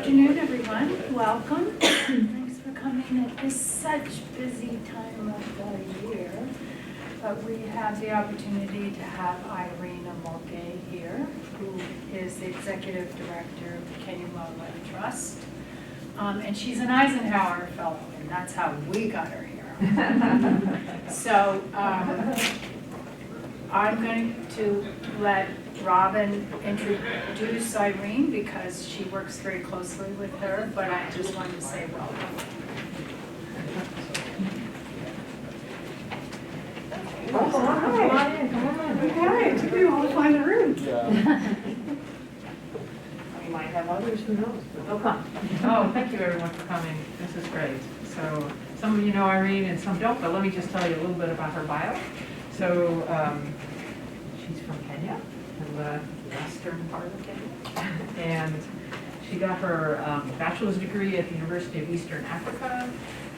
afternoon, everyone. Welcome. Thanks for coming at this such busy time of the year. But we have the opportunity to have Irene Amoke here, who is the Executive Director of the Kenyan Wildlife Trust. And she's an Eisenhower Fellow, and that's how we got her here. So I'm going to let Robin introduce Irene because she works very closely with her, but I just wanted to say welcome. Come on in. Okay, it took me a while to find the room. Yeah. We might have others, who knows, but they'll come. Oh, thank you everyone for coming. This is great. So some of you know Irene and some don't, but let me just tell you a little bit about her bio. So she's from Kenya, in the western part of Kenya. And she got her bachelor's degree at the University of Eastern Africa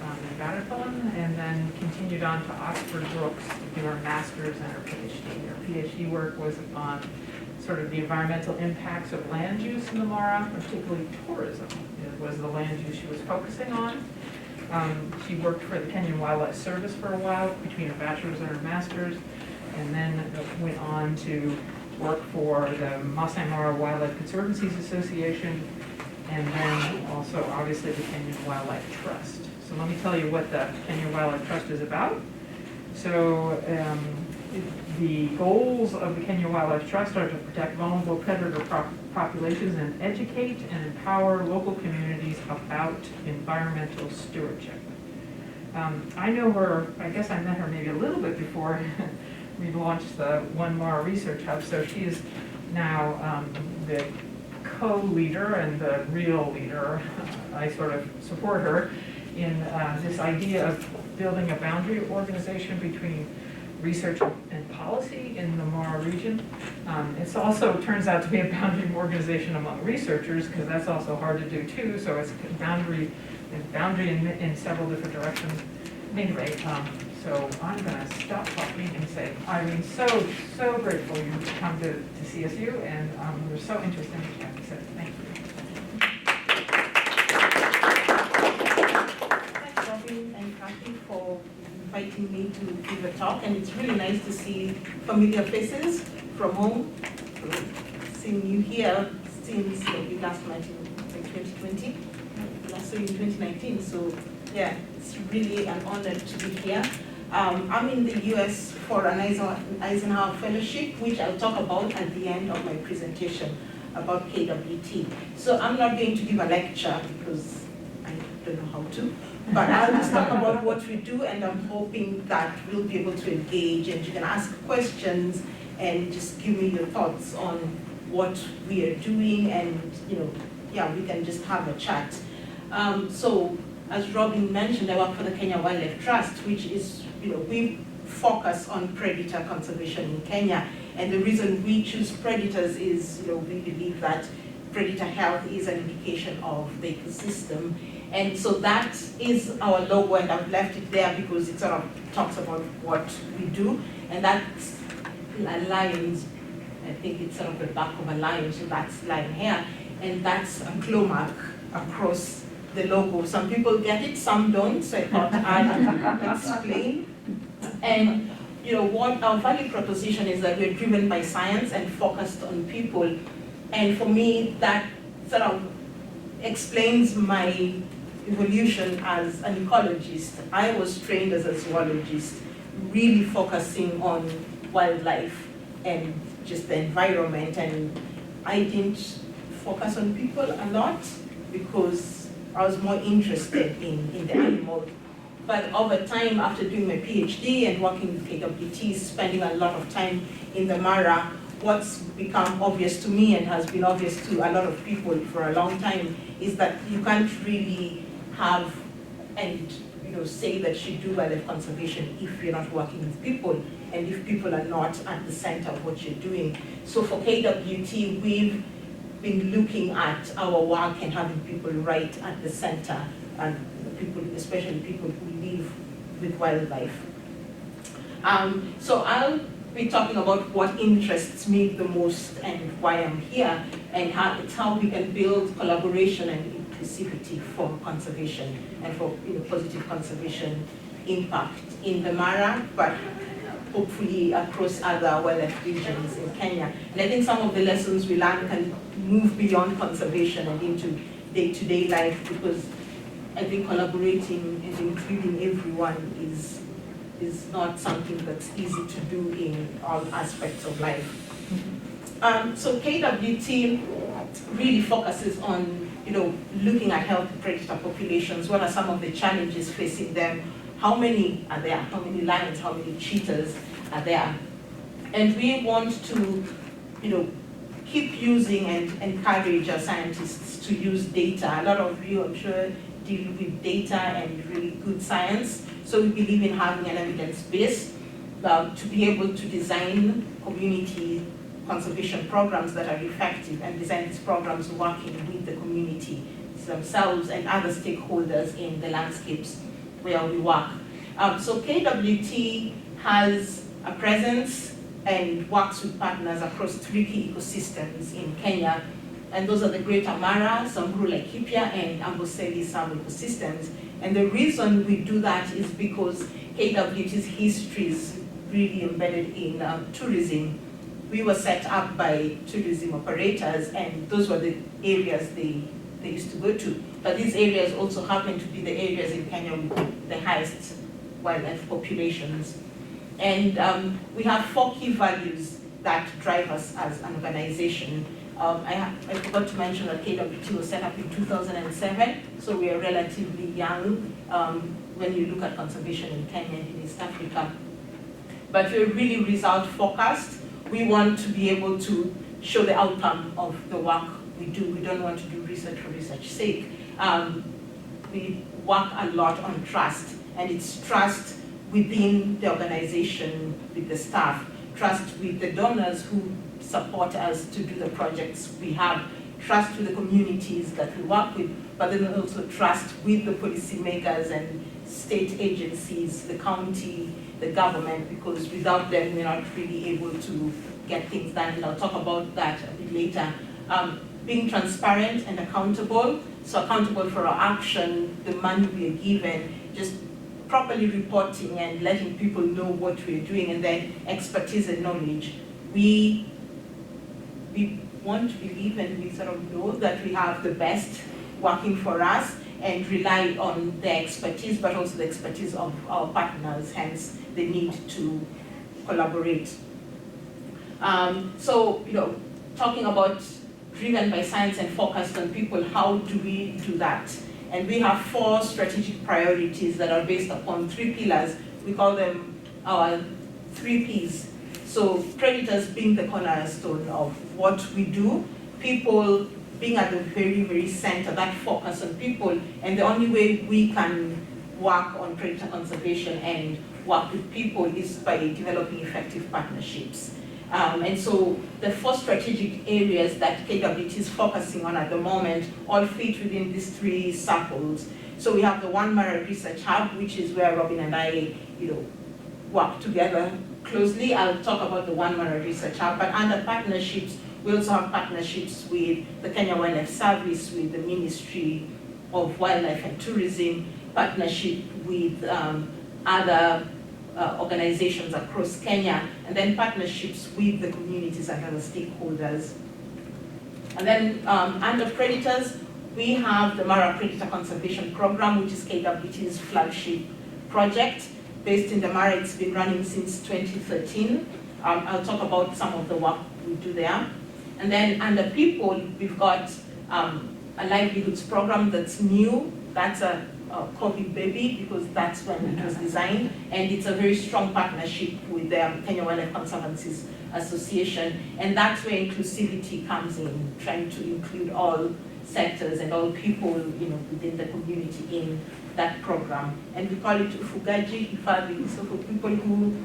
in Vaccination, and then continued on to Oxford Brookes to do her master's and her PhD. Her PhD work was on sort of the environmental impacts of land use in the Mara, particularly tourism. It was the land use she was focusing on. She worked for the Kenyan Wildlife Service for a while, between her bachelor's and her master's, and then went on to work for the Masai Mara Wildlife Conservancies Association, and then also obviously the Kenyan Wildlife Trust. So let me tell you what the Kenyan Wildlife Trust is about. So the goals of the Kenyan Wildlife Trust are to protect vulnerable predator populations and educate and empower local communities about environmental stewardship. I know her, I guess I met her maybe a little bit before we launched the One Mara Research Hub, so she is now the co-leader and the real leader. I sort of support her in this idea of building a boundary organization between research and policy in the Mara region. It also turns out to be a boundary organization among researchers, because that's also hard to do too, so it's boundary in several different directions. Anyway, so I'm going to stop talking and say, Irene, so grateful you come to CSU, and we're so interested in what you have to say. Thank you. Thanks, Robin and Kathy, for inviting me to give a talk, and it's really nice to see familiar faces from home. Seeing you here since we last met in 2020, last year in 2019. So yeah, it's really an honor to be here. I'm in the US for an Eisenhower Fellowship, which I'll talk about at the end of my presentation about KWT. So I'm not going to give a lecture because I don't know how to, but I'll just talk about what we do, and I'm hoping that we'll be able to engage and you can ask questions and just give me your thoughts on what we are doing, and yeah, we can just have a chat. So as Robin mentioned, I work for the Kenya Wildlife Trust, which is, we focus on predator conservation in Kenya. And the reason we choose predators is, we believe that predator health is an indication of the ecosystem. And so that is our logo, and I've left it there because it sort of talks about what we do. And that's a lion, I think it's sort of the back of a lion, so that's lion hair. And that's a claw mark across the logo. Some people get it, some don't, so I thought I'd explain. And what our value proposition is that we're driven by science and focused on people. And for me, that sort of explains my evolution as an ecologist. I was trained as a zoologist, really focusing on wildlife and just the environment. And I didn't focus on people a lot because I was more interested in the animal. But over time, after doing my PhD and working with KWT, spending a lot of time in the Mara, what's become obvious to me and has been obvious to a lot of people for a long time is that you can't really have and say that you do wildlife conservation if you're not working with people and if people are not at the center of what you're doing. So for KWT, we've been looking at our work and having people right at the center, and people, especially people who live with wildlife. So I'll we're talking about what interests me the most and why I'm here, and it's how we can build collaboration and inclusivity for conservation and for positive conservation impact in the Mara, but hopefully across other wildlife regions in Kenya. And I think some of the lessons we learn can move beyond conservation and into day-to-day life, because I think collaborating and including everyone is not something that's easy to do in all aspects of life. So KWT really focuses on looking at healthy predator populations. What are some of the challenges facing them? How many are there? How many lions, how many cheetahs are there? And we want to keep using and encourage our scientists to use data. A lot of you, I'm sure, deal with data and really good science. So we believe in having an evidence base to be able to design community conservation programs that are effective, and design these programs working with the community themselves and other stakeholders in the landscapes where we work. So KWT has a presence and works with partners across 3 key ecosystems in Kenya. And those are the Greater Mara, Samburu Laikipia, and Amboseli Sam ecosystems. And the reason we do that is because KWT's history is really embedded in tourism. We were set up by tourism operators, and those were the areas they used to go to. But these areas also happen to be the areas in Kenya with the highest wildlife populations. And we have 4 key values that drive us as an organization. I forgot to mention that KWT was set up in 2007, so we are relatively young when you look at conservation in Kenya and in East Africa. But we're really result focused. We want to be able to show the outcome of the work we do. We don't want to do research for research's sake. We work a lot on trust, and it's trust within the organization, with the staff, trust with the donors who support us to do the projects we have, trust with the communities that we work with, but then also trust with the policymakers and state agencies, the county, the government, because without them we're not really able to get things done, and I'll talk about that a bit later. Being transparent and accountable, so accountable for our action, the money we are given, just properly reporting and letting people know what we're doing, and then expertise and knowledge. We want to believe, and we sort of know that we have the best working for us, and rely on their expertise, but also the expertise of our partners, hence the need to collaborate. So, talking about driven by science and focused on people, how do we do that? And we have 4 strategic priorities that are based upon 3 pillars. We call them our 3 Ps. So predators being the cornerstone of what we do, people being at the very, very center, that focus on people, and the only way we can work on predator conservation and work with people is by developing effective partnerships. And so the 4 strategic areas that KWT is focusing on at the moment all fit within these 3 circles. So we have the One Mara Research Hub, which is where Robin and I, work together closely. I'll talk about the One Mara Research Hub, but under partnerships, we also have partnerships with the Kenya Wildlife Service, with the Ministry of Wildlife and Tourism, partnership with other organizations across Kenya, and then partnerships with the communities and other stakeholders. And then under predators, we have the Mara Predator Conservation Program, which is KWT's flagship project. Based in the Mara, it's been running since 2013. I'll talk about some of the work we do there. And then under people, we've got a livelihoods program that's new. That's a COVID baby, because that's when it was designed, and it's a very strong partnership with the Kenya Wildlife Conservancies Association, and that's where inclusivity comes in, trying to include all sectors and all people, within the community in that program. And we call it ufugaji hifadhi, so for people who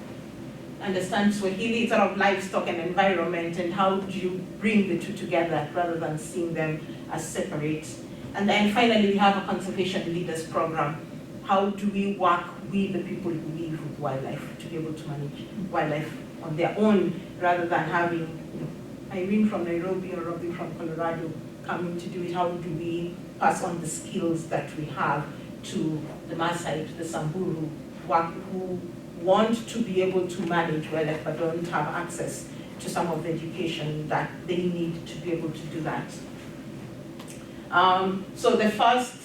understand Swahili, it's sort of livestock and environment, and how do you bring the two together rather than seeing them as separate. And then finally, we have a conservation leaders program. How do we work with the people who live with wildlife to be able to manage wildlife on their own, rather than having, you know, Irene from Nairobi or Robbie from Colorado coming to do it. How do we pass on the skills that we have to the Maasai, to the Samburu, who want to be able to manage wildlife but don't have access to some of the education that they need to be able to do that. So the first,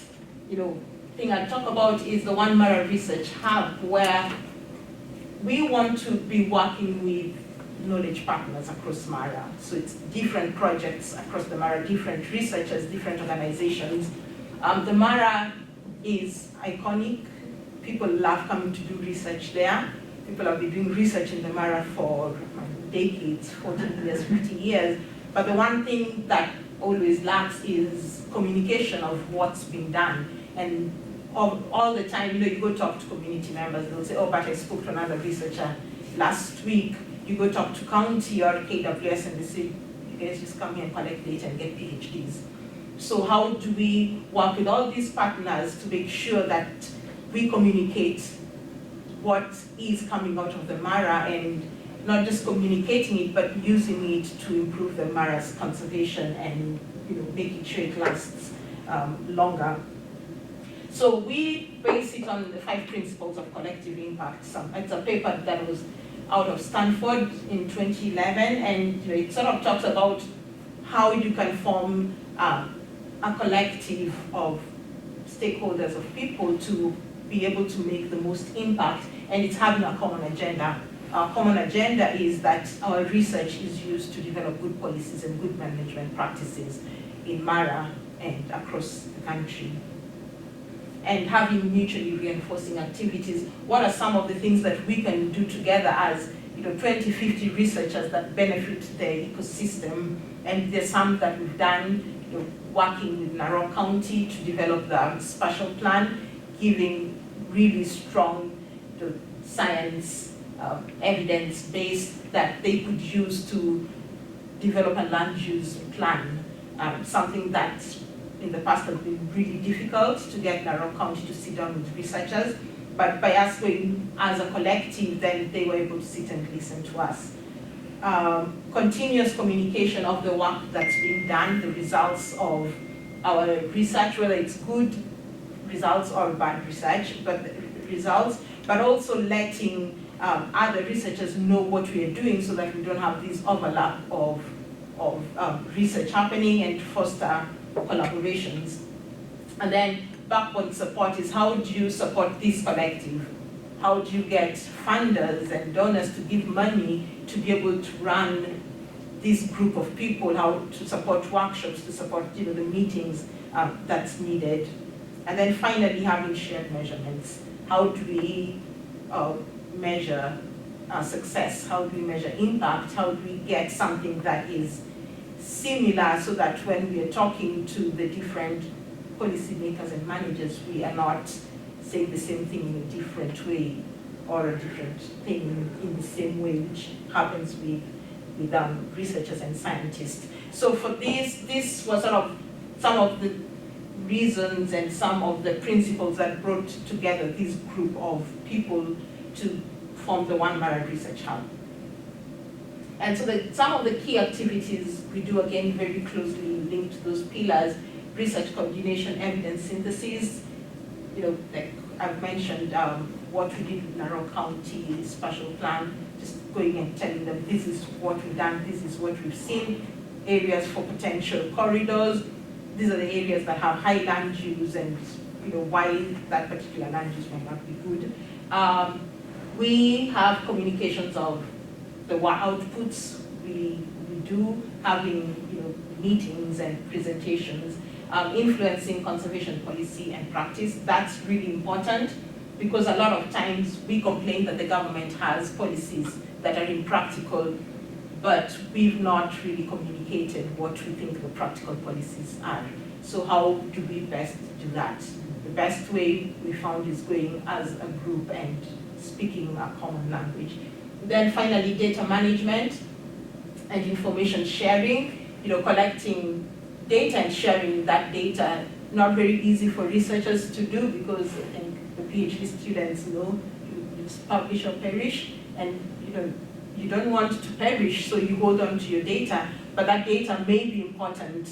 you know, thing I talk about is the One Mara Research Hub, where we want to be working with knowledge partners across Mara. So it's different projects across the Mara, different researchers, different organizations. The Mara is iconic. People love coming to do research there. People have been doing research in the Mara for decades, 40 years, 50 years. But the one thing that always lacks is communication of what's been done. And all the time, you know, you go talk to community members, they'll say, oh, but I spoke to another researcher last week. You go talk to county or KWS and they say, you guys just come here and collect data and get PhDs. So how do we work with all these partners to make sure that we communicate what is coming out of the Mara, and not just communicating it, but using it to improve the Mara's conservation and, you know, making sure it lasts longer. So we base it on the 5 principles of collective impact. It's a paper that was out of Stanford in 2011, and, you know, it sort of talks about how you can form a collective of stakeholders, of people, to be able to make the most impact, and it's having a common agenda. Our common agenda is that our research is used to develop good policies and good management practices in Mara and across the country. And having mutually reinforcing activities. What are some of the things that we can do together as, you know, 20, 50 researchers that benefit the ecosystem? And there's some that we've done, you know, working with Narok County to develop the spatial plan, giving really strong, you know, science evidence base that they could use to develop a land use plan, something that in the past has been really difficult to get Narok County to sit down with researchers, but by us going as a collective, then they were able to sit and listen to us. Continuous communication of the work that's being done, the results of our research, whether it's good results or bad research, but results, but also letting other researchers know what we are doing so that we don't have this overlap of research happening, and foster collaborations. And then backbone support is, how do you support this collective? How do you get funders and donors to give money to be able to run this group of people, how to support workshops, to support, you know, the meetings that's needed. And then finally, having shared measurements. How do we measure success? How do we measure impact? How do we get something that is similar, so that when we are talking to the different policymakers and managers, we are not saying the same thing in a different way, or a different thing in the same way, which happens with researchers and scientists. So for this was sort of some of the reasons and some of the principles that brought together this group of people to form the One Mara Research Hub. And so some of the key activities we do, again, very closely linked to those pillars: research coordination, evidence synthesis. You know, like I've mentioned, what we did with Narok County spatial plan, just going and telling them, this is what we've done, this is what we've seen, areas for potential corridors. These are the areas that have high land use, and, you know, why that particular land use might not be good. We have communications of the outputs we do, having, you know, meetings and presentations, influencing conservation policy and practice. That's really important, because a lot of times we complain that the government has policies that are impractical, but we've not really communicated what we think the practical policies are. So how do we best do that? The best way we found is going as a group and speaking a common language. Then finally, data management and information sharing, you know, collecting data and sharing that data. Not very easy for researchers to do, because I think the PhD students know, you just publish or perish, and, you know, you don't want to perish, so you hold on to your data, but that data may be important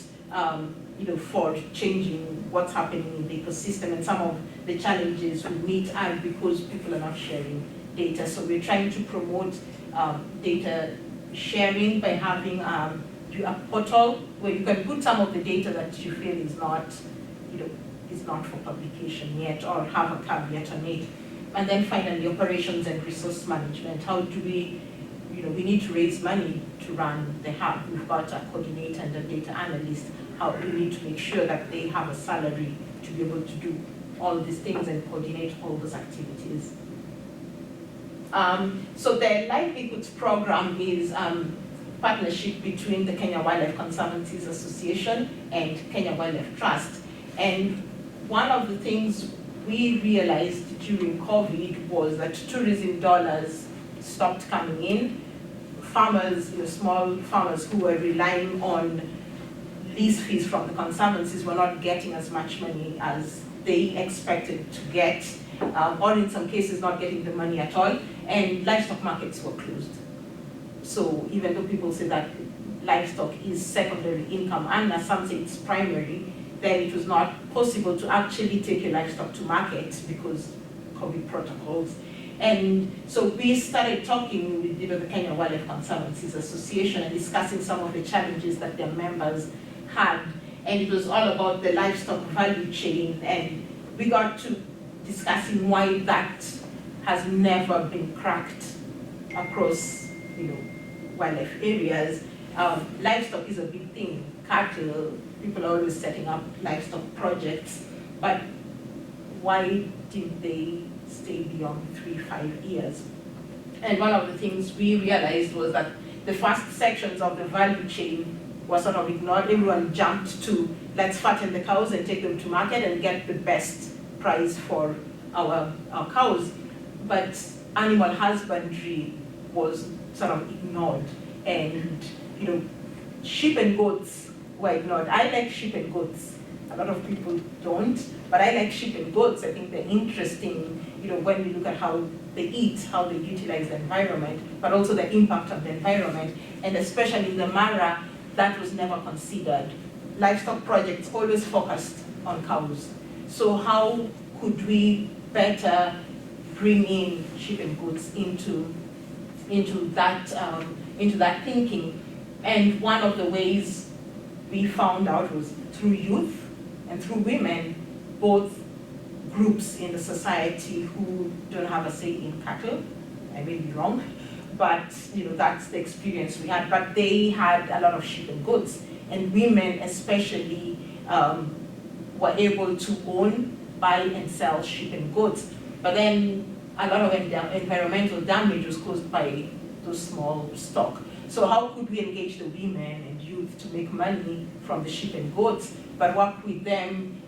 for changing what's happening in the ecosystem, and some of the challenges we meet are because people are not sharing data. So we're trying to promote data sharing by having a portal where you can put some of the data that you feel is not, is not for publication yet, or have a caveat on it. And then finally, operations and resource management. How do we, we need to raise money to run the hub. We've got a coordinator and a data analyst. How we need to make sure that they have a salary to be able to do all these things and coordinate all those activities. So the Livelihoods program is partnership between the Kenya Wildlife Conservancies Association and Kenya Wildlife Trust. And one of the things we realized during COVID was that tourism dollars stopped coming in. Farmers, small farmers who were relying on lease fees from the conservancies were not getting as much money as they expected to get, or in some cases not getting the money at all, and livestock markets were closed. So even though people say that livestock is secondary income, and some say it's primary, then it was not possible to actually take your livestock to market because COVID protocols. And so we started talking with the Kenya Wildlife Conservancies Association and discussing some of the challenges that their members had. And it was all about the livestock value chain, and we got to discussing why that has never been cracked across wildlife areas. Livestock is a big thing. Cattle, people are always setting up livestock projects, but why did they stay beyond 3-5 years? And one of the things we realized was that the first sections of the value chain were sort of ignored. Everyone jumped to, let's fatten the cows and take them to market and get the best price for our cows. But animal husbandry was sort of ignored, and sheep and goats were ignored. I like sheep and goats. A lot of people don't, but I like sheep and goats. I think they're interesting, when we look at how they eat, how they utilize the environment, but also the impact on the environment. And especially in the Mara, that was never considered. Livestock projects always focused on cows. So how could we better bring in sheep and goats into that thinking? And one of the ways we found out was through youth and through women, both groups in the society who don't have a say in cattle. I may be wrong, but that's the experience we had. But they had a lot of sheep and goats, and women especially were able to own, buy, and sell sheep and goats. But then a lot of environmental damage was caused by those small stock. So how could we engage the women and youth to make money from the sheep and goats, but work with them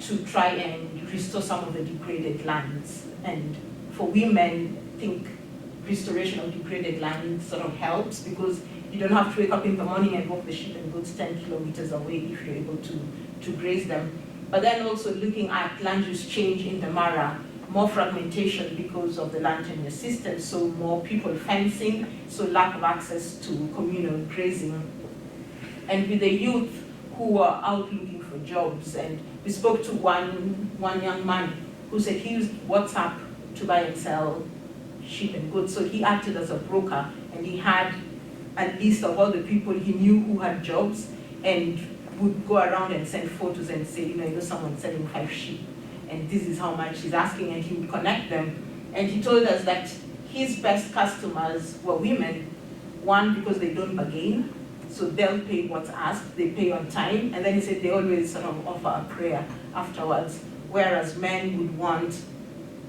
to try and restore some of the degraded lands? And for women, I think restoration of degraded land sort of helps, because you don't have to wake up in the morning and walk the sheep and goats 10 kilometers away if you're able to graze them. But then also looking at land use change in the Mara, more fragmentation because of the land tenure system, so more people fencing, so lack of access to communal grazing. And with the youth who were out looking for jobs, and we spoke to one young man who said he used WhatsApp to buy and sell sheep and goats. So he acted as a broker, and he had a list of all the people he knew who had jobs, and would go around and send photos and say, someone selling 5 sheep, and this is how much he's asking, and he would connect them. And he told us that his best customers were women, one, because they don't bargain, so they'll pay what's asked, they pay on time, and then he said they always sort of offer a prayer afterwards, whereas men would want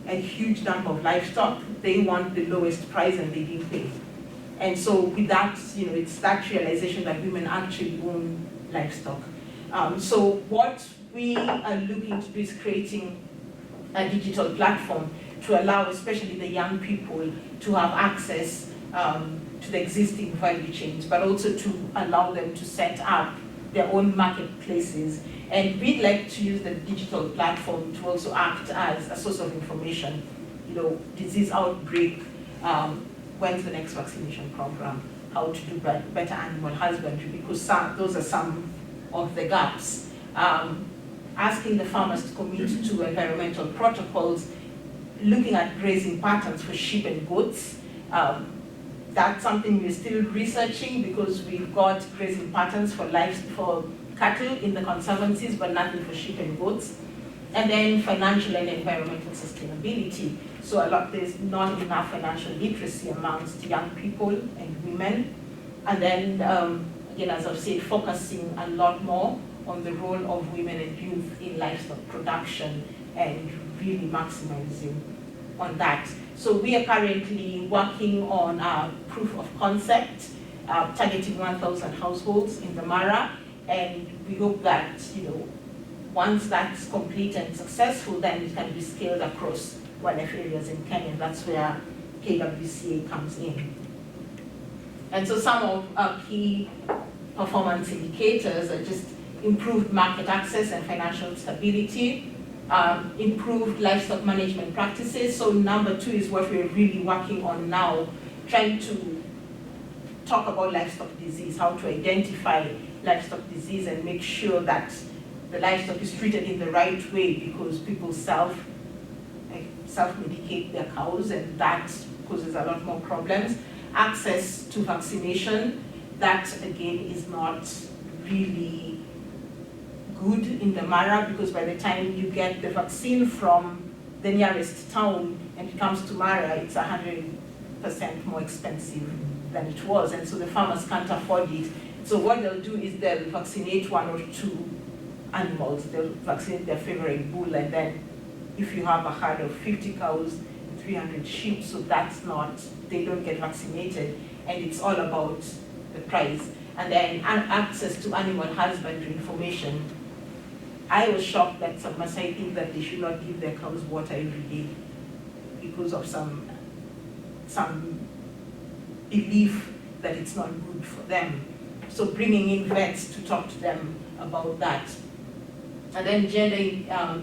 a huge dump of livestock, they want the lowest price and they didn't pay. And so with that, it's that realization that women actually own livestock. So what we are looking to do is creating a digital platform to allow especially the young people to have access to the existing value chains, but also to allow them to set up their own marketplaces. And we'd like to use the digital platform to also act as a source of information. Disease outbreak, when's the next vaccination program, how to do better animal husbandry, because those are some of the gaps. Asking the farmers to commit to environmental protocols, looking at grazing patterns for sheep and goats. That's something we're still researching because we've got grazing patterns for cattle in the conservancies, but nothing for sheep and goats. And then financial and environmental sustainability. So there's not enough financial literacy amongst young people and women. And then, again, as I've said, focusing a lot more on the role of women and youth in livestock production and really maximizing on that. So we are currently working on a proof of concept, targeting 1,000 households in the Mara, and we hope that, once that's complete and successful, then it can be scaled across wildlife areas in Kenya. That's where KWCA comes in. And so some of our key performance indicators are just improved market access and financial stability, improved livestock management practices. So number 2 is what we're really working on now, trying to talk about livestock disease, how to identify livestock disease and make sure that the livestock is treated in the right way, because people self-medicate their cows, and that causes a lot more problems. Access to vaccination, that again is not really good in the Mara, because by the time you get the vaccine from the nearest town and it comes to Mara, it's 100% more expensive than it was, and so the farmers can't afford it. So what they'll do is they'll vaccinate 1 or 2 animals. They'll vaccinate their favorite bull, and then if you have a herd of 50 cows, 300 sheep, so they don't get vaccinated, and it's all about the price. And then access to animal husbandry information. I was shocked that some Maasai think that they should not give their cows water every day because of some belief that it's not good for them. So bringing in vets to talk to them about that. And then gender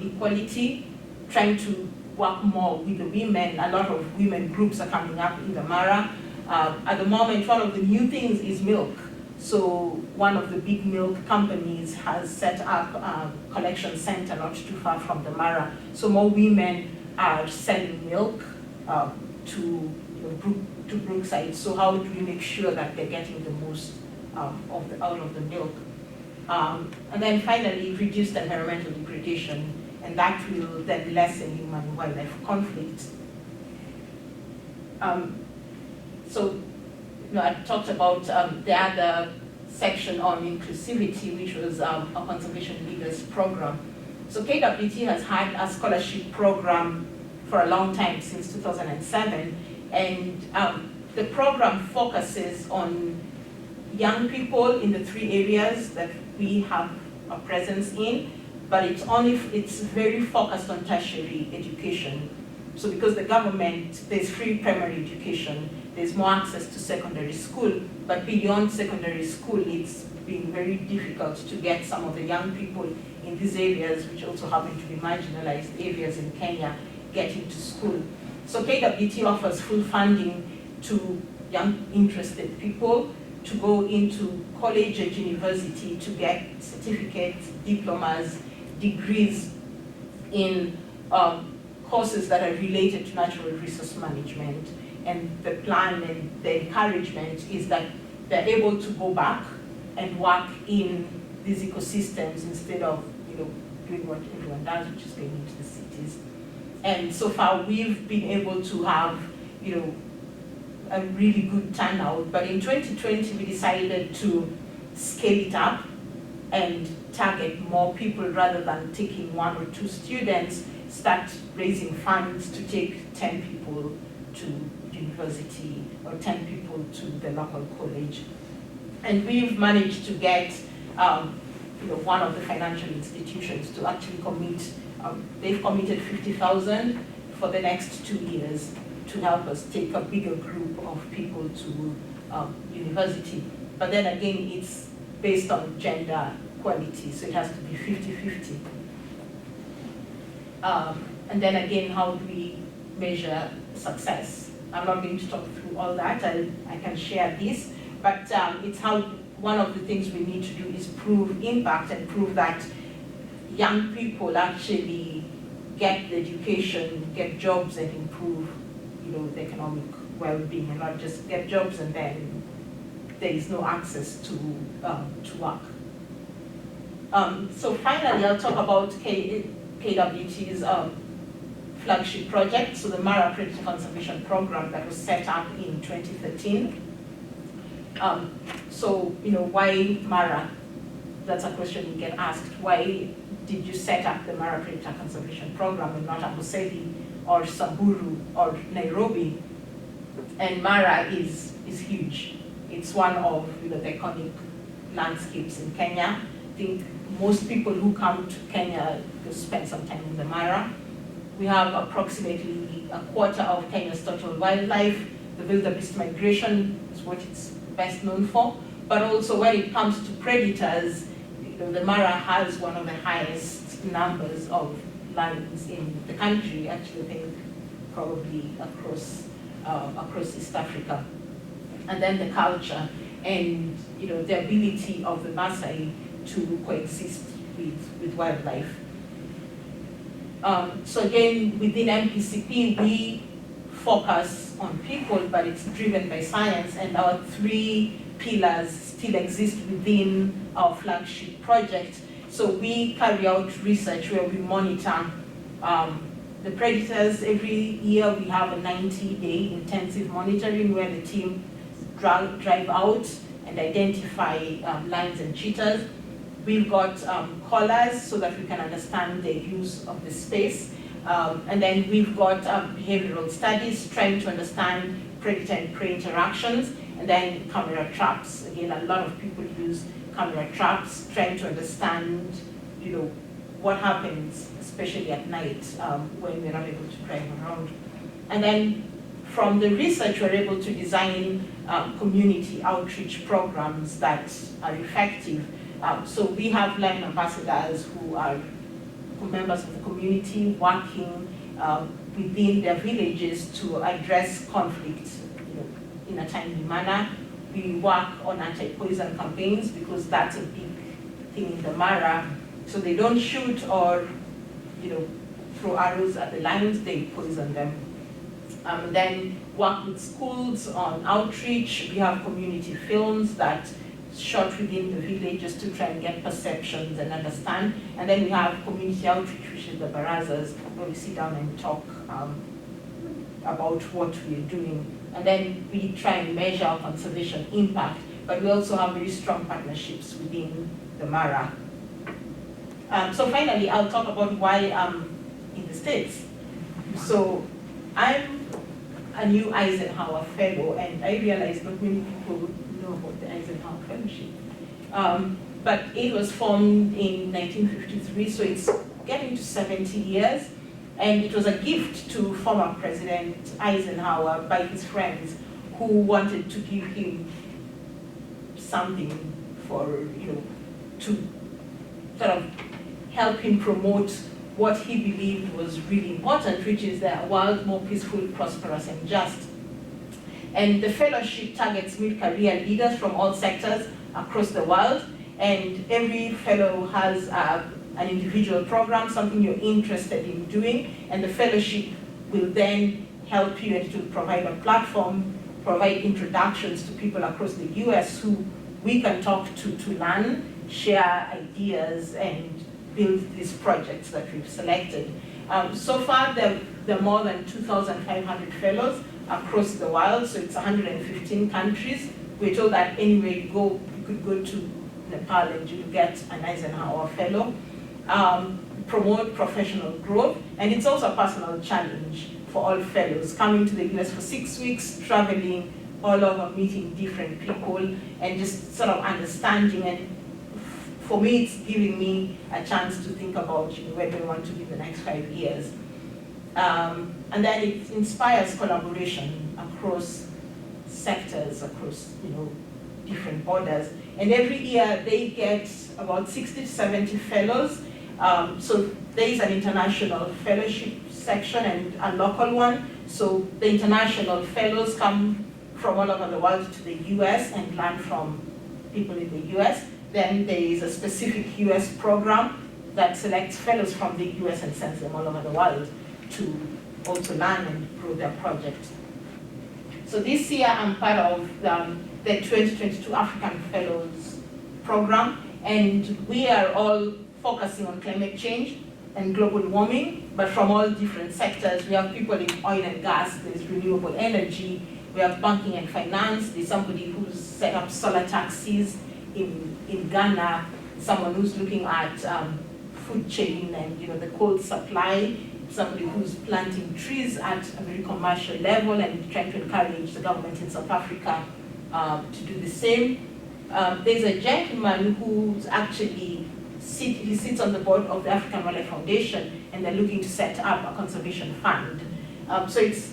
equality, trying to work more with the women. A lot of women groups are coming up in the Mara. At the moment, one of the new things is milk. So one of the big milk companies has set up a collection center not too far from the Mara. So more women are selling milk to Brookside. So how do we make sure that they're getting the most out of the milk? And then finally, reduced environmental degradation, and that will then lessen human-wildlife conflict. I talked about the other section on inclusivity, which was a conservation leaders program. So KWT has had a scholarship program for a long time, since 2007, and the program focuses on young people in the 3 areas that we have a presence in, but it's very focused on tertiary education. So because the government, there's free primary education, there's more access to secondary school, but beyond secondary school, it's been very difficult to get some of the young people in these areas, which also happen to be marginalized areas in Kenya, get into school. So KWT offers full funding to young interested people to go into college and university to get certificates, diplomas, degrees in courses that are related to natural resource management. And the plan and the encouragement is that they're able to go back and work in these ecosystems instead of doing what everyone does, which is going into the cities. And so far we've been able to have a really good turnout, but in 2020 we decided to scale it up and target more people rather than taking 1 or 2 students, start raising funds to take 10 people to university or 10 people to the local college. And we've managed to get one of the financial institutions to actually commit, they've committed 50,000 for the next 2 years to help us take a bigger group of people to university. But then again, it's based on gender equality, so it has to be 50-50. And then again, how do we measure success? I'm not going to talk through all that, I can share this, but it's how one of the things we need to do is prove impact and prove that young people actually get the education, get jobs and improve, the economic well-being, and not just get jobs and then there is no access to work. So finally, I'll talk about KWT's flagship project, so the Mara Predator Conservation Program that was set up in 2013. So, why Mara? That's a question you get asked. Why did you set up the Mara Predator Conservation Program and not Amboseli or Samburu or Nairobi? And Mara is huge. It's one of the iconic landscapes in Kenya. I think most people who come to Kenya will spend some time in the Mara. We have approximately a quarter of Kenya's total wildlife. The wildebeest migration is what it's best known for. But also when it comes to predators, the Mara has one of the highest numbers of lions in the country, actually I think probably across East Africa. And then the culture and the ability of the Maasai to coexist with wildlife. So again, within MPCP, we focus on people, but it's driven by science, and our 3 pillars still exist within our flagship project. So we carry out research where we monitor the predators. Every year we have a 90-day intensive monitoring where the team drive out and identify lions and cheetahs. We've got collars so that we can understand the use of the space. And then we've got behavioral studies trying to understand predator and prey interactions. And then camera traps. Again, a lot of people use camera traps, trying to understand, what happens, especially at night when we're not able to drive around. And then from the research, we're able to design community outreach programs that are effective. So we have lion ambassadors who are members of the community working within their villages to address conflict in a timely manner. We work on anti-poison campaigns because that's a big thing in the Mara. So they don't shoot or throw arrows at the lions, they poison them. Then work with schools on outreach. We have community films that shot within the village just to try and get perceptions and understand. And then we have community outreach, which is the barazas, where we sit down and talk about what we're doing. And then we try and measure our conservation impact, but we also have very strong partnerships within the Mara. So finally, I'll talk about why I'm in the States. So I'm a new Eisenhower Fellow, and I realize not many people know about the Eisenhower Fellowship. But it was formed in 1953, so it's getting to 70 years. And it was a gift to former President Eisenhower by his friends who wanted to give him something for, to sort of help him promote what he believed was really important, which is a world more peaceful, prosperous, and just. And the fellowship targets mid-career leaders from all sectors across the world, and every fellow has an individual program, something you're interested in doing, and the fellowship will then help you and to provide a platform, provide introductions to people across the US who we can talk to learn, share ideas, and build these projects that we've selected. So far, there are more than 2,500 fellows across the world, so it's 115 countries. We're told that anywhere you go, you could go to Nepal and you'll get an Eisenhower Fellow. Promote professional growth, and it's also a personal challenge for all fellows, coming to the US for 6 weeks, traveling all over, meeting different people, and just sort of understanding. And for me, it's giving me a chance to think about where do I want to be the next 5 years. And then it inspires collaboration across sectors, across different borders. And every year they get about 60 to 70 fellows. So there is an international fellowship section and a local one. So the international fellows come from all over the world to the US and learn from people in the US. Then there is a specific US program that selects fellows from the US and sends them all over the world to also learn and grow their project. So this year I'm part of the 2022 African Fellows program, and we are all focusing on climate change and global warming, but from all different sectors. We have people in oil and gas, there's renewable energy, we have banking and finance, there's somebody who's set up solar taxis in Ghana, someone who's looking at food chain and the cold supply, somebody who's planting trees at a very commercial level and trying to encourage the government in South Africa to do the same. There's a gentleman who's actually he sits on the board of the African Wildlife Foundation, and they're looking to set up a conservation fund. So it's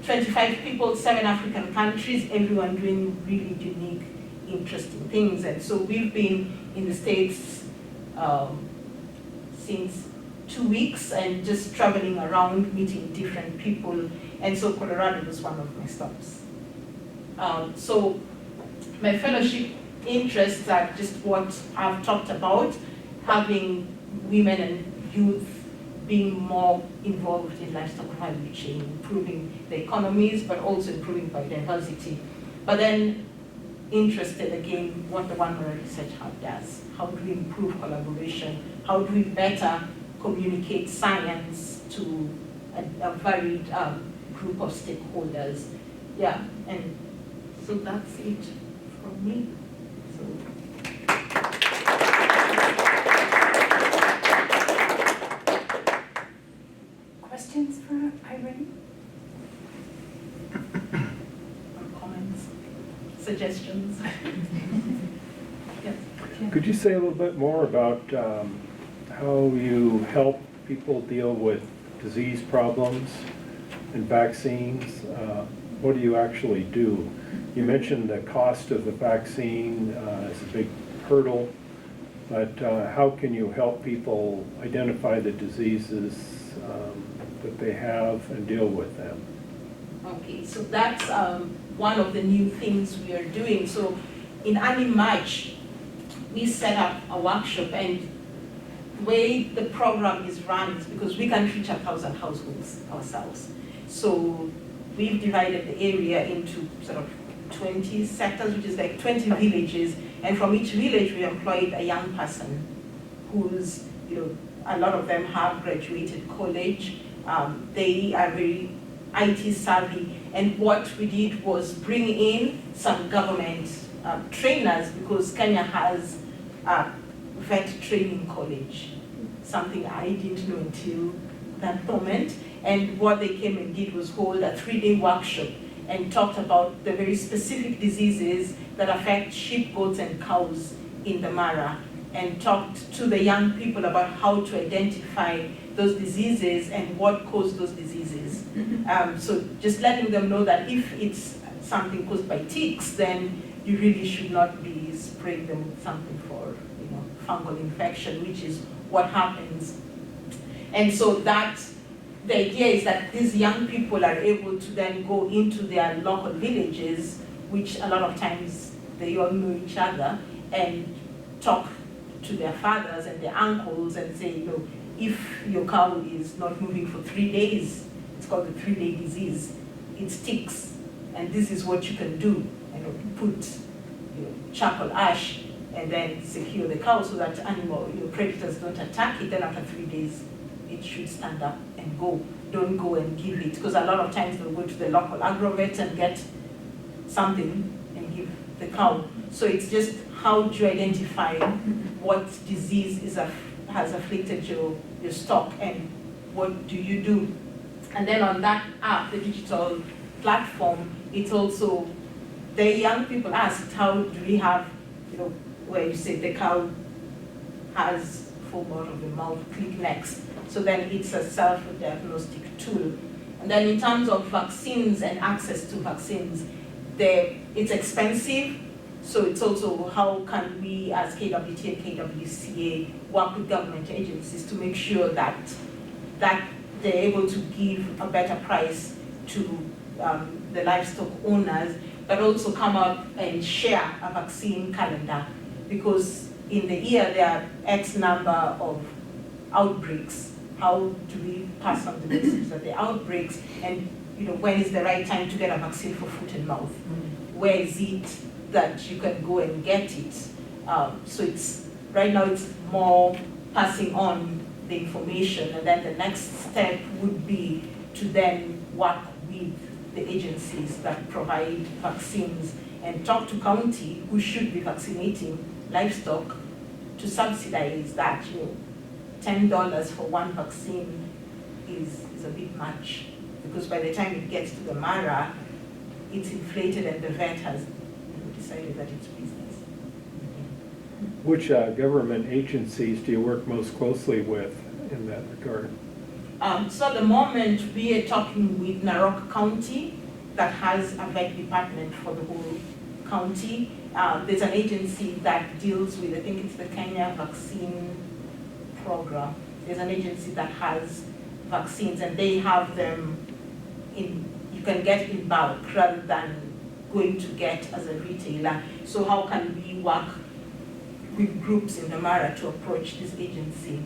25 people, 7 African countries, everyone doing really unique, interesting things. And so we've been in the States since 2 weeks and just traveling around, meeting different people. And so Colorado was one of my stops. So my fellowship interests are just what I've talked about, having women and youth being more involved in livestock value chain, improving the economies, but also improving biodiversity. But then interested again what the One World Research Hub does. How do we improve collaboration? How do we better communicate science to a varied group of stakeholders? Yeah, and so that's it from me. Questions for Irene? Or comments, suggestions? Yes. Could you say a little bit more about how you help people deal with disease problems and vaccines? What do you actually do? You mentioned the cost of the vaccine is a big hurdle, but how can you help people identify the diseases that they have and deal with them? Okay, so that's one of the new things we are doing. So in early March, we set up a workshop, and the way the program is run is because we can reach 1,000 households ourselves. So we've divided the area into sort of 20 sectors, which is like 20 villages, and from each village we employed a young person who's, a lot of them have graduated college. They are very IT savvy, and what we did was bring in some government trainers, because Kenya has a vet training college, something I didn't know until that moment. And what they came and did was hold a 3-day workshop and talked about the very specific diseases that affect sheep, goats, and cows in the Mara, and talked to the young people about how to identify those diseases and what caused those diseases. So just letting them know that if it's something caused by ticks, then you really should not be spraying them with something for fungal infection, which is what happens. And so the idea is that these young people are able to then go into their local villages, which a lot of times they all know each other, and talk to their fathers and their uncles and say, if your cow is not moving for 3 days, it's called the 3-day disease, it ticks, and this is what you can do. Put charcoal ash and then secure the cow so that animal, predators don't attack it. Then after 3 days, it should stand up and go. Don't go and give it, because a lot of times they'll go to the local agrovet and get something and give the cow. So it's just how do you identify what disease has afflicted your stock, and what do you do? And then on that app, the digital platform, it's also, the young people asked, how do we have, where you say the cow has foam out of the mouth, click next. So then it's a self-diagnostic tool. And then in terms of vaccines and access to vaccines, it's expensive. So it's also how can we as KWT and KWCA work with government agencies to make sure that they're able to give a better price to the livestock owners, but also come up and share a vaccine calendar, because in the year there are X number of outbreaks. How do we pass on the message that the outbreaks, and when is the right time to get a vaccine for foot and mouth? Where is it that you can go and get it? So right now it's more passing on the information, and then the next step would be to then work with the agencies that provide vaccines and talk to county who should be vaccinating livestock to subsidize that. $10 for one vaccine is a bit much, because by the time it gets to the Mara, it's inflated and the vet has decided that it's business. Which government agencies do you work most closely with in that regard? So at the moment, we are talking with Narok County that has a vet department for the whole county. There's an agency that deals with, I think it's the Kenya vaccine program. There's an agency that has vaccines, and they have them you can get in bulk rather than going to get as a retailer. So how can we work with groups in the Mara to approach this agency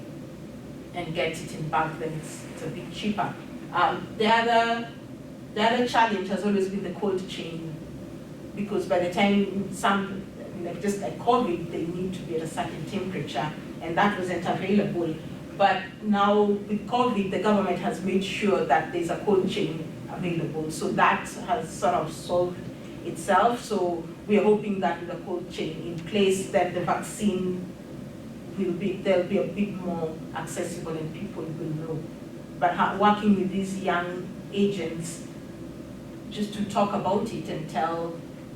and get it in bulk? Then it's a bit cheaper. The other challenge has always been the cold chain, because by the time just like COVID, they need to be at a certain temperature, and that wasn't available. But now with COVID, the government has made sure that there's a cold chain available. So that has sort of solved itself. So we are hoping that with a cold chain in place, that the vaccine there'll be a bit more accessible and people will know. But working with these young agents, just to talk about it and tell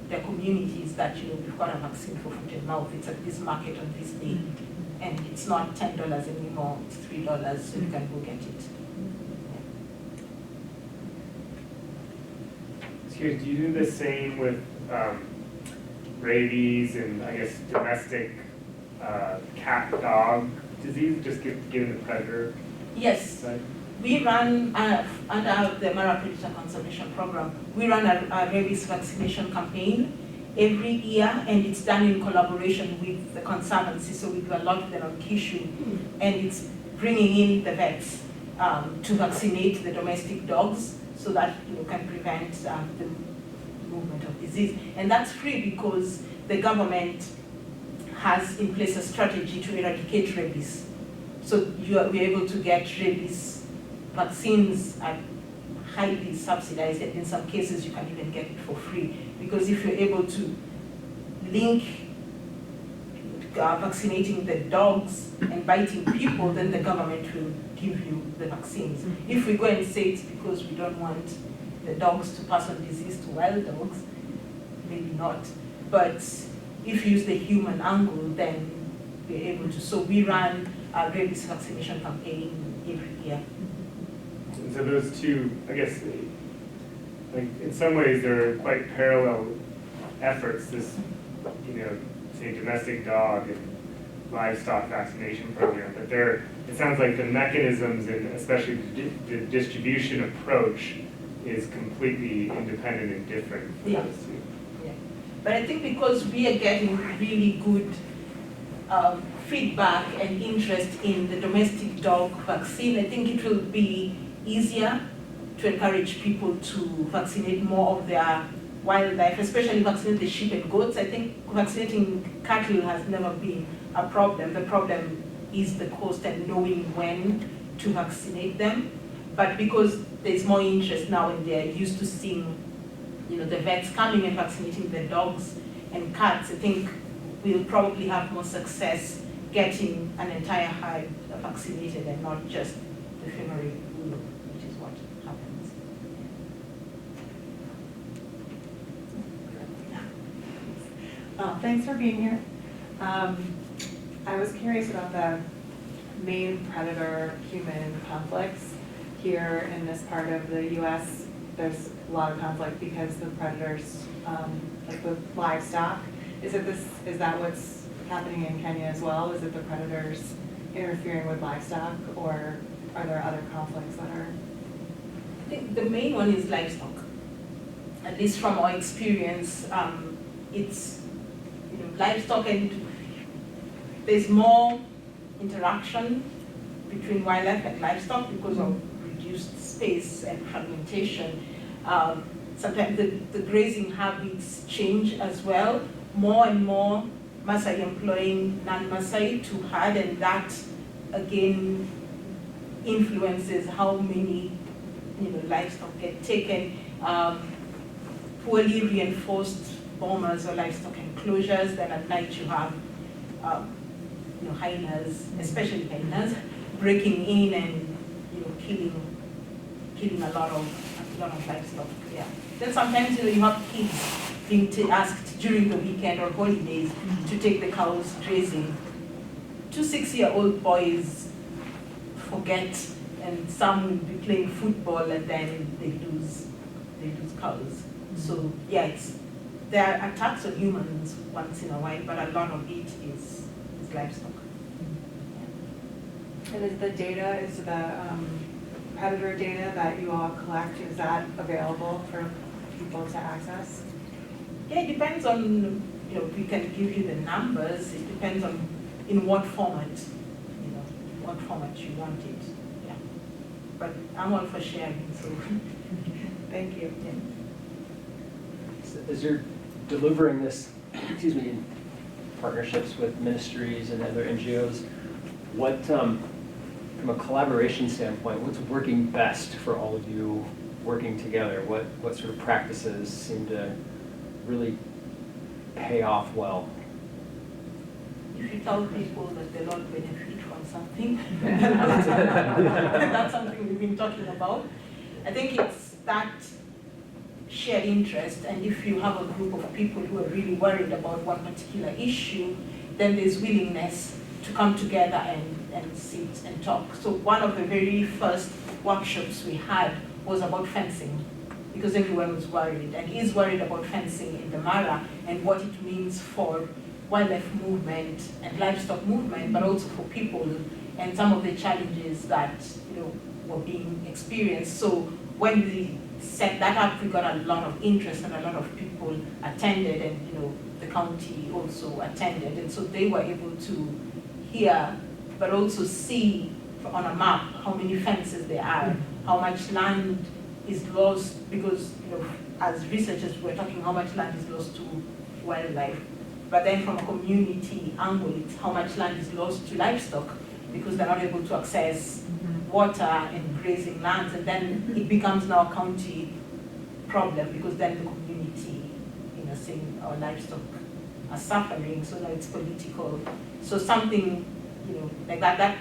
their communities that we've got a vaccine for foot and mouth, it's at this market on this day, and it's not $10 anymore, it's $3, so you can go get it. Excuse, do you do the same with rabies and I guess domestic cat dog disease, just given the predator? Yes. Side? We run, under the Mara Predator Conservation Program, we run a rabies vaccination campaign every year, and it's done in collaboration with the conservancy, so we do a lot of them on Kishu, and it's bringing in the vets to vaccinate the domestic dogs so that can prevent the movement of disease. And that's free because the government has in place a strategy to eradicate rabies. So we're able to get rabies vaccines at highly subsidized, and in some cases you can even get it for free, because if you're able to link vaccinating the dogs and biting people, then the government will give you the vaccines. If we go and say it's because we don't want the dogs to pass on disease to wild dogs, maybe not. But if you use the human angle, then we're able to. So we run a rabies vaccination campaign every year. And so those two, I guess, like in some ways they're quite parallel efforts, this, say domestic dog and livestock vaccination program, but it sounds like the mechanisms and especially the distribution approach is completely independent and different for Yeah. those two. Yeah. But I think because we are getting really good feedback and interest in the domestic dog vaccine, I think it will be easier to encourage people to vaccinate more of their wildlife, especially vaccinate the sheep and goats. I think vaccinating cattle has never been a problem. The problem is the cost and knowing when to vaccinate them. But because there's more interest now and they're used to seeing, the vets coming and vaccinating the dogs and cats, I think we'll probably have more success getting an entire herd vaccinated and not just the ephemeral group, which is what happens. Thanks for being here. I was curious about the main predator-human conflicts here in this part of the U.S. There's a lot of conflict because the predators, like with livestock. Is that what's happening in Kenya as well? Is it the predators interfering with livestock, or are there other conflicts that are I think the main one is livestock. At least from our experience, it's, livestock, and there's more interaction between wildlife and livestock because of reduced space and fragmentation. Sometimes the grazing habits change as well. More and more Maasai employing non-Maasai to herd, and that again influences how many livestock get taken. Poorly reinforced bomas or livestock enclosures. Then at night you have hyenas, especially hyenas, breaking in and killing a lot of livestock. Yeah. Then sometimes you have kids being asked during the weekend or holidays to take the cows grazing. 2 6-year-old boys forget, and some will be playing football and then they lose cows. So yeah, there are attacks on humans once in a while, but a lot of it is livestock. And is the data, is the predator data that you all collect, is that available for people to access? Yeah, it depends on, we can give you the numbers. It depends on in what format, what format you want it. Yeah. But I'm all for sharing, so Thank you. yeah. As you're delivering this, in partnerships with ministries and other NGOs, what, from a collaboration standpoint, what's working best for all of you working together? What sort of practices seem to really pay off well? If you tell people that they don't benefit from something, that's something we've been talking about. I think it's that shared interest, and if you have a group of people who are really worried about one particular issue, then there's willingness to come together and sit and talk. So one of the very first workshops we had was about fencing, because everyone was worried and is worried about fencing in the Mara and what it means for wildlife movement and livestock movement, but also for people and some of the challenges that were being experienced. So when we set that up, we got a lot of interest and a lot of people attended, and the county also attended, and so they were able to hear, but also see on a map how many fences there are, how much land is lost, because as researchers we're talking how much land is lost to wildlife, but then from a community angle, it's how much land is lost to livestock because they're not able to access water and grazing lands, and then it becomes now a county problem because then the community, saying our livestock are suffering, so now it's political. So something, like that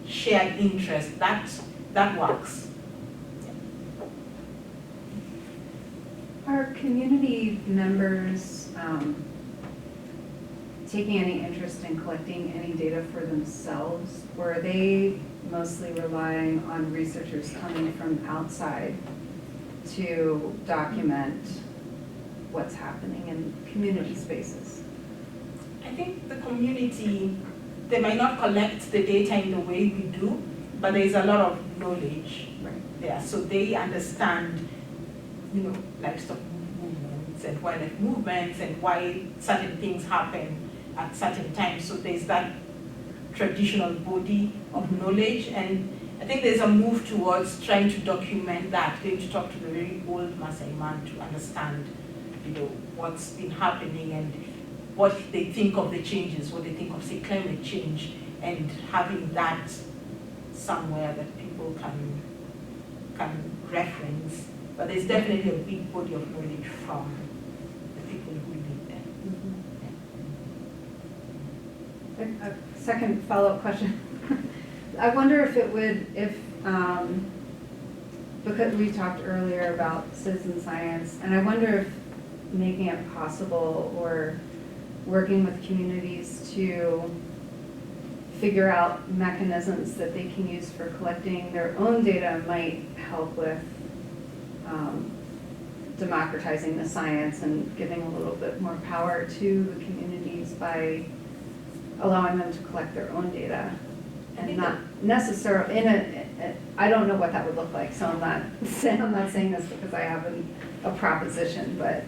shared interest, that works. Are community members taking any interest in collecting any data for themselves, or are they mostly relying on researchers coming from outside to document what's happening in community spaces? I think the community, they might not collect the data in the way we do, but there's a lot of knowledge there. So they understand, livestock movements and wildlife movements and why certain things happen at certain times. So there's that traditional body of knowledge, and I think there's a move towards trying to document that, going to talk to the very old Maasai man to understand, what's been happening and what they think of the changes, what they think of, say, climate change, and having that somewhere that people can reference. But there's definitely a big body of knowledge from the people who live there. A second follow-up question. I wonder if it would, because we talked earlier about citizen science, and I wonder if making it possible or working with communities to figure out mechanisms that they can use for collecting their own data might help with democratizing the science and giving a little bit more power to the communities by allowing them to collect their own data and not necessarily I don't know what that would look like, so I'm not saying this because I have a proposition, but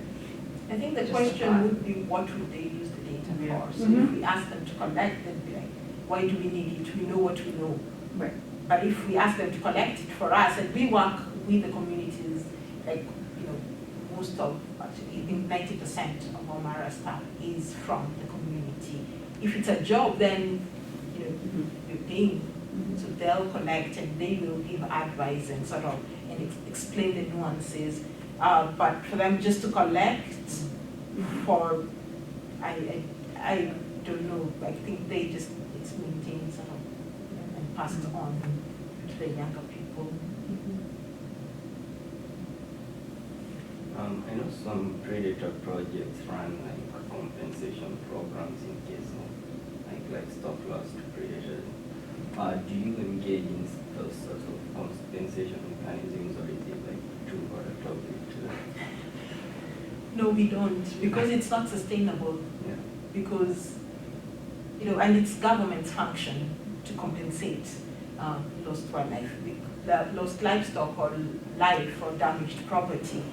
I think the Just a question thought. would be, what would they use the data Yeah. for? So Mhm. if we ask them to collect, they'd be like, why do we need it? We know what we know. right. But if we ask them to collect it for us, and we work with the communities, like, most of, actually, I think 90% of our Mara staff is from the community. If it's a job, then, you're paying. So they'll collect and they will give advice and sort of, and explain the nuances. But for them just to collect for, I don't know, I think they just, it's maintained sort of and passed on to the younger people. I know some predator projects run like compensation programs in case of like livestock loss to predators. Do you engage in those sorts of compensation mechanisms, or is it like too hard a topic to? No, we don't, because it's not sustainable. Yeah. Because, and it's government's function to compensate lost wildlife, lost livestock or life or damaged property.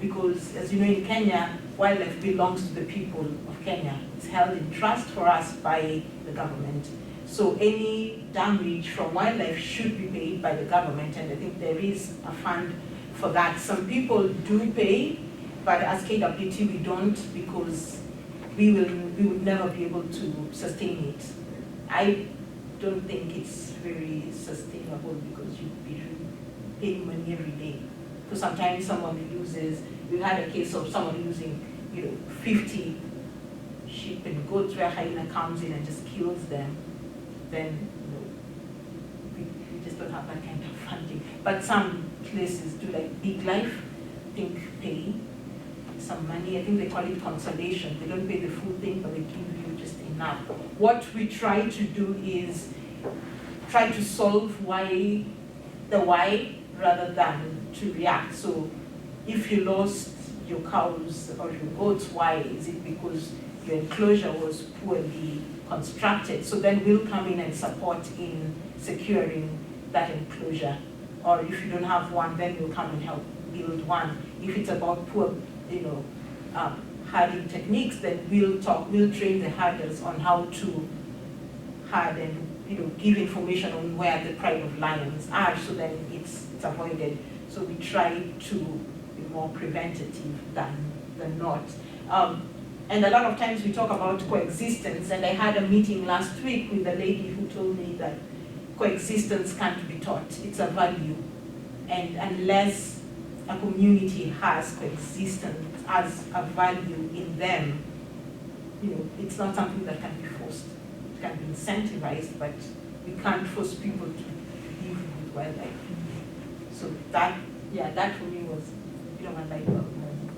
Because, as you know, in Kenya, wildlife belongs to the people of Kenya. It's held in trust for us by the government. So any damage from wildlife should be paid by the government, and I think there is a fund for that. Some people do pay, but as KWT we don't, because we would never be able to sustain it. I don't think it's very sustainable, because you'd be paying money every day. Because sometimes someone loses, we had a case of someone losing, 50 sheep and goats where hyena comes in and just kills them. Then, we just don't have that kind of funding. But some places do, like Big Life, I think pay some money. I think they call it consolation. They don't pay the full thing, but they give you just enough. What we try to do is try to solve why rather than to react. So if you lost your cows or your goats, why? Is it because your enclosure was poorly constructed? So then we'll come in and support in securing that enclosure. Or if you don't have one, then we'll come and help build one. If it's about poor, herding techniques, then we'll train the herders on how to herd and give information on where the pride of lions are, so then it's avoided. So we try to be more preventative than not. And a lot of times we talk about coexistence, and I had a meeting last week with a lady who told me that coexistence can't be taught. It's a value. And unless a community has coexistence as a value in them, it's not something that can be forced. It can be incentivized, but we can't force people to live with wildlife. So that for me was a light bulb moment.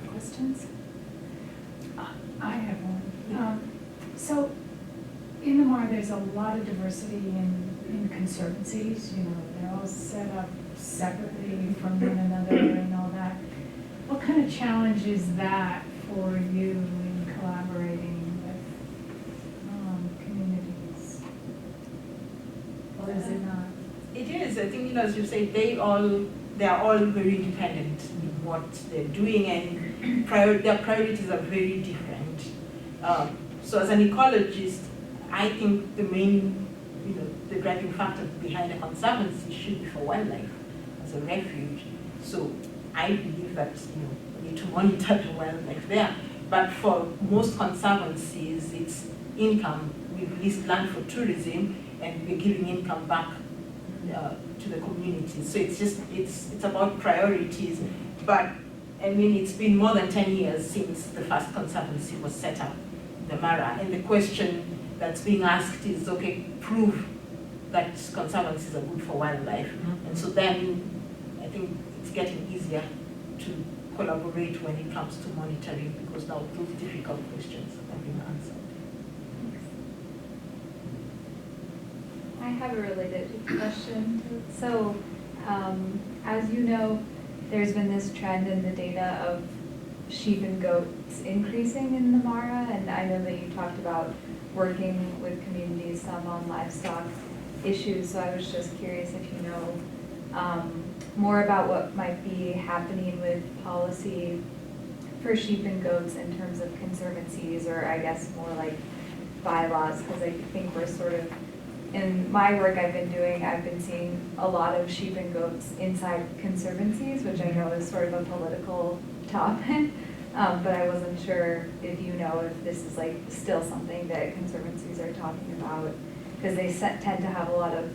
Questions? I have one. So in the Mar, there's a lot of diversity in conservancies, they're all set up separately from one another and all that. What kind of challenge is that for you in collaborating with communities? Or is it not? It is. I think, as you say, they are all very independent in what they're doing, and their priorities are very different. So as an ecologist, I think the main, the driving factor behind the conservancy should be for wildlife as a refuge. So I believe that, we need to monitor the wildlife there. But for most conservancies, it's income. We've leased land for tourism, and we're giving income back to the community. So it's about priorities. But it's been more than 10 years since the first conservancy was set up, the Mara. And the question that's being asked is, okay, prove that conservancies are good for wildlife. Mm-hmm. And so then I think it's getting easier to collaborate when it comes to monitoring, because now those difficult questions have been answered. I have a related question. So, as you know, there's been this trend in the data of sheep and goats goats increasing in the Mara, and I know that you talked about working with communities, some on livestock issues, so I was just curious if you know more about what might be happening with policy for sheep and goats in terms of conservancies, or I guess more like bylaws, because I think we're sort of, in my work I've been doing, I've been seeing a lot of sheep and goats inside conservancies, which I know is sort of a political topic, but I wasn't sure if you know if this is like still something that conservancies are talking about, because they tend to have a lot of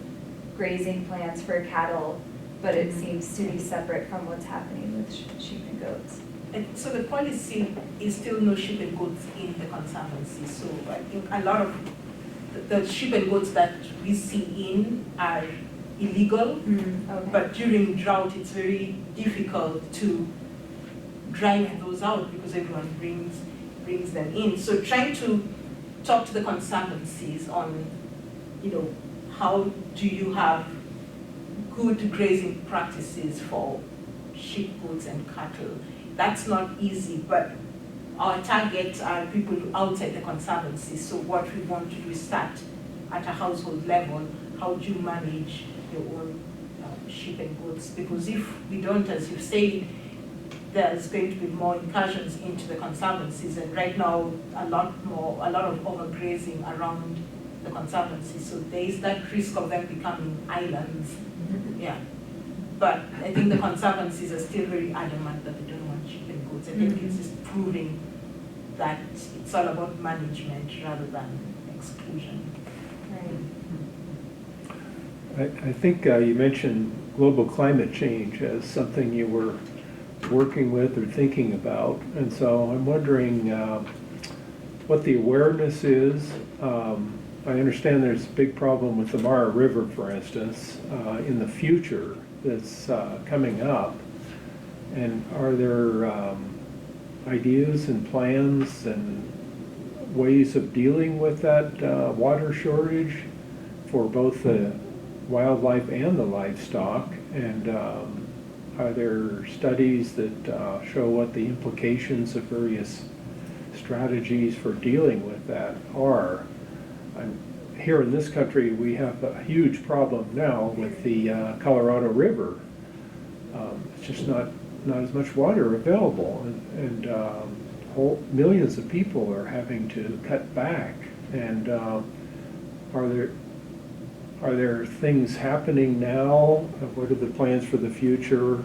grazing plans for cattle, but it seems to be separate from what's happening with sheep and goats. And so the policy is still no sheep and goats in the conservancy. So I think a lot of the sheep and goats that we see in are illegal, Okay. but during drought it's very difficult to drive those out because everyone brings them in. So trying to talk to the conservancies on, how do you have good grazing practices for sheep, goats, and cattle. That's not easy, but our targets are people outside the conservancy. So what we want to do is start at a household level. How do you manage your own sheep and goats? Because if we don't, as you say, there's going to be more incursions into the conservancies, and right now a lot of overgrazing around the conservancy. So there is that risk of them becoming islands. Yeah. But I think the conservancies are still very adamant that they don't want sheep and goats. I think it's just proving that it's all about management rather than exclusion. Right. I think you mentioned global climate change as something you were working with or thinking about. And so I'm wondering what the awareness is. I understand there's a big problem with the Mara River, for instance, in the future that's coming up. And are there ideas and plans and ways of dealing with that water shortage for both the wildlife and the livestock? And are there studies that show what the implications of various strategies for dealing with that are? Here in this country, we have a huge problem now with the Colorado River. It's just not as much water available, and millions of people are having to cut back. And are there things happening now? What are the plans for the future?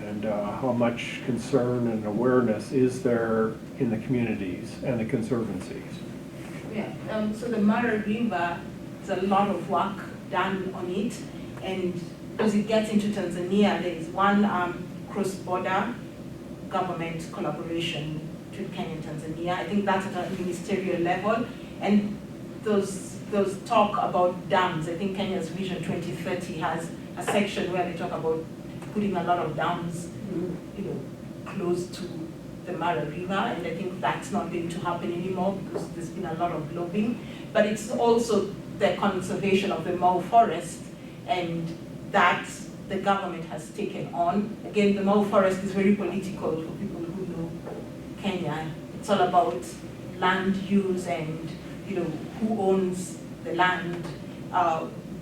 And how much concern and awareness is there in the communities and the conservancies? Yeah, so the Mara River, there's a lot of work done on it, and as it gets into Tanzania, there is one cross-border government collaboration between Kenya and Tanzania. I think that's at a ministerial level, and those talk about dams. I think Kenya's Vision 2030 has a section where they talk about putting a lot of dams, close to the Mara River, and I think that's not going to happen anymore because there's been a lot of lobbying. But it's also the conservation of the Mau forest, and that the government has taken on. Again, the Mau forest is very political for people who know Kenya. It's all about land use and who owns the land.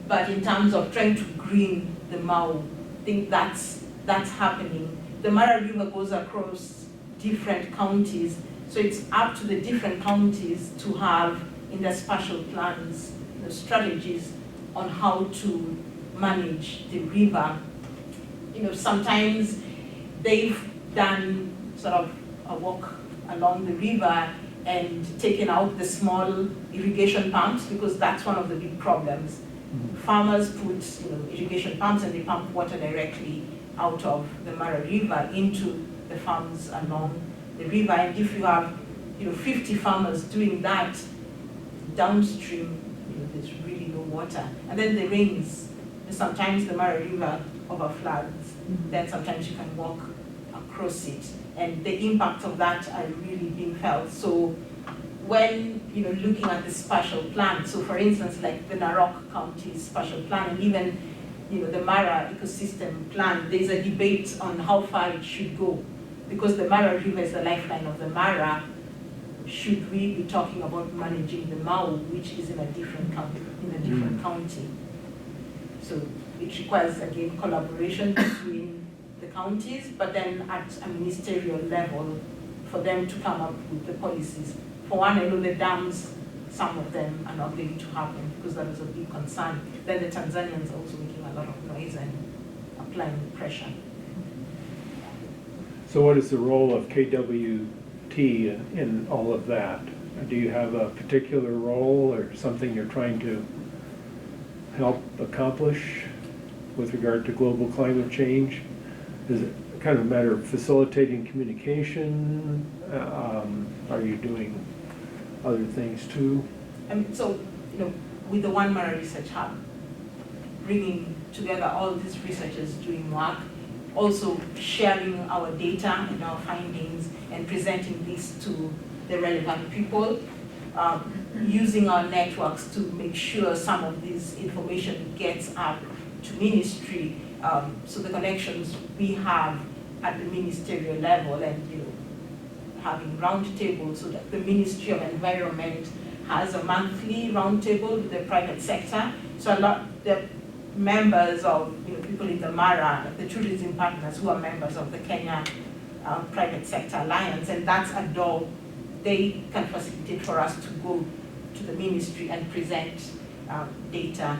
But in terms of trying to green the Mau, I think that's happening. The Mara River goes across different counties, so it's up to the different counties to have in their spatial plans strategies on how to manage the river. Sometimes they've done sort of a walk along the river and taken out the small irrigation pumps, because that's one of the big problems. Farmers put irrigation pumps and they pump water directly out of the Mara River into the farms along the river. And if you have 50 farmers doing that downstream, there's really no water. And then the rains, sometimes the Mara River overfloods, then sometimes you can walk across it. And the impact of that are really being felt. So when looking at the spatial plan, so for instance, like the Narok County spatial plan, and even the Mara ecosystem plan, there's a debate on how far it should go. because the Mara River is the lifeline of the Mara, should we be talking about managing the Mau, which is in a different county? So it requires, again, collaboration between the counties, but then at a ministerial level, for them to come up with the policies. For one, I know the dams, some of them are not going to happen because that is a big concern. Then the Tanzanians are also making a lot of noise and applying pressure. So what is the role of KWT in all of that? Do you have a particular role or something you're trying to help accomplish with regard to global climate change? Is it kind of a matter of facilitating communication? Are you doing other things too? So, with the One Mara Research Hub, bringing together all these researchers doing work, also sharing our data and our findings and presenting this to the relevant people, using our networks to make sure some of this information gets up to ministry, so the connections we have at the ministerial level, and having roundtables so that the Ministry of Environment has a monthly roundtable with the private sector. So a lot the members of people in the Mara, the tourism partners who are members of the Kenya Private Sector Alliance, and that's a door they can facilitate for us to go to the ministry and present data.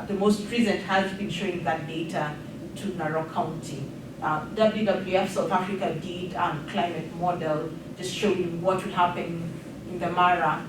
The most recent has been showing that data to Narok County. WWF South Africa did climate model just showing what would happen in the Mara,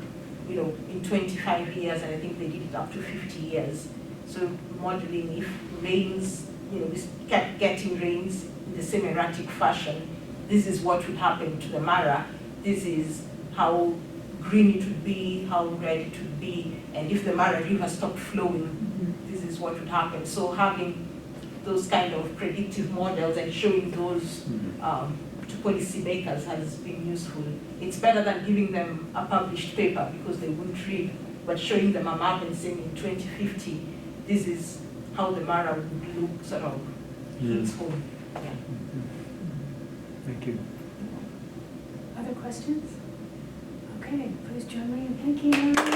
in 25 years, and I think they did it up to 50 years. So modeling if rains, we kept getting rains in the same erratic fashion, this is what would happen to the Mara. This is how green it would be, how red it would be, and if the Mara River stopped flowing, this is what would happen. So having those kind of predictive models and showing those to policymakers has been useful. It's better than giving them a published paper because they won't read, but showing them a map and saying in 2050, this is how the Mara would look, sort of hits home. Yeah. Thank you. Other questions? Okay, please join me in thanking Irene.